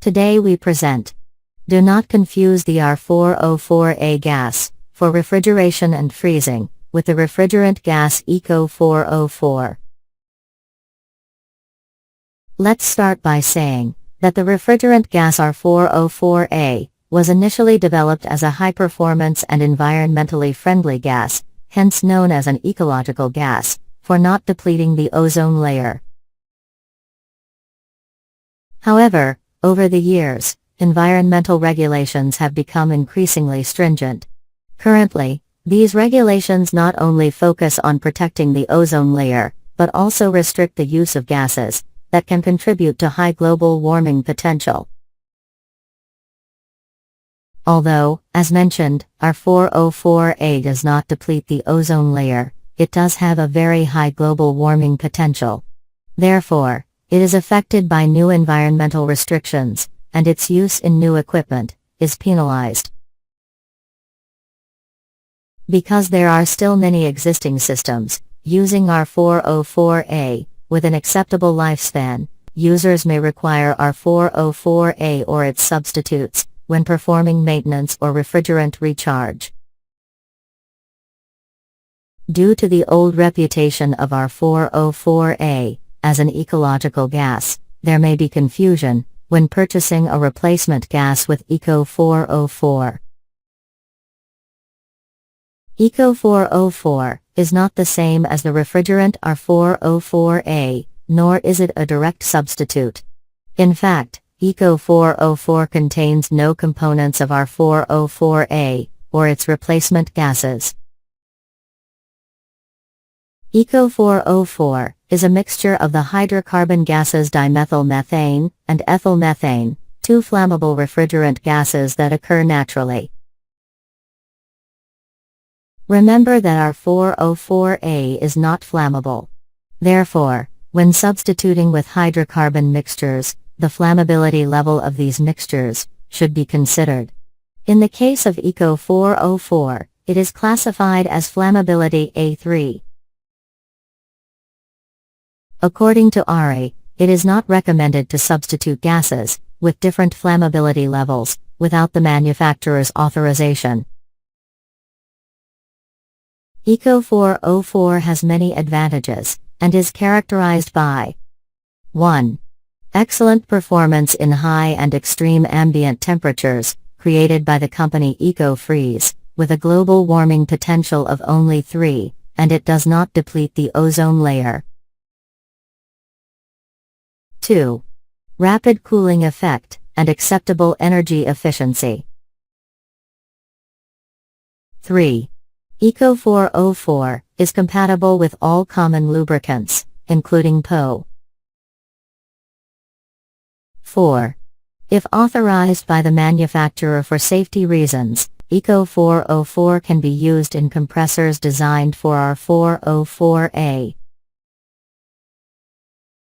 Today we present. Do not confuse the r404A gas, for refrigeration and freezing, with the refrigerant gas ECO404. Let's start by saying that the refrigerant gas r404A was initially developed as a high-performance and environmentally friendly gas, hence known as an ecological gas, for not depleting the ozone layer. However, over the years, environmental regulations have become increasingly stringent. Currently, these regulations not only focus on protecting the ozone layer, but also restrict the use of gases that can contribute to high global warming potential. Although, as mentioned, r404A does not deplete the ozone layer, it does have a very high global warming potential. Therefore, it is affected by new environmental restrictions, and its use in new equipment is penalized. Because there are still many existing systems using r404A with an acceptable lifespan, users may require r404A or its substitutes when performing maintenance or refrigerant recharge. Due to the old reputation of r404A as an ecological gas, there may be confusion when purchasing a replacement gas with ECO404. ECO404 is not the same as the refrigerant r404A, nor is it a direct substitute. In fact, ECO404 contains no components of r404A, or its replacement gases. ECO404 is a mixture of the hydrocarbon gases dimethylmethane and ethylmethane, two flammable refrigerant gases that occur naturally. Remember that r404A is not flammable. Therefore, when substituting with hydrocarbon mixtures, the flammability level of these mixtures should be considered. In the case of ECO404, it is classified as flammability A3. According to RA, it is not recommended to substitute gases with different flammability levels without the manufacturer's authorization. ECO404 has many advantages and is characterized by 1. Excellent performance in high and extreme ambient temperatures, created by the company EcoFreeze, with a global warming potential of only 3, and it does not deplete the ozone layer. 2. Rapid cooling effect, and acceptable energy efficiency. 3. ECO404 is compatible with all common lubricants, including PO. 4. If authorized by the manufacturer for safety reasons, ECO404 can be used in compressors designed for r404A.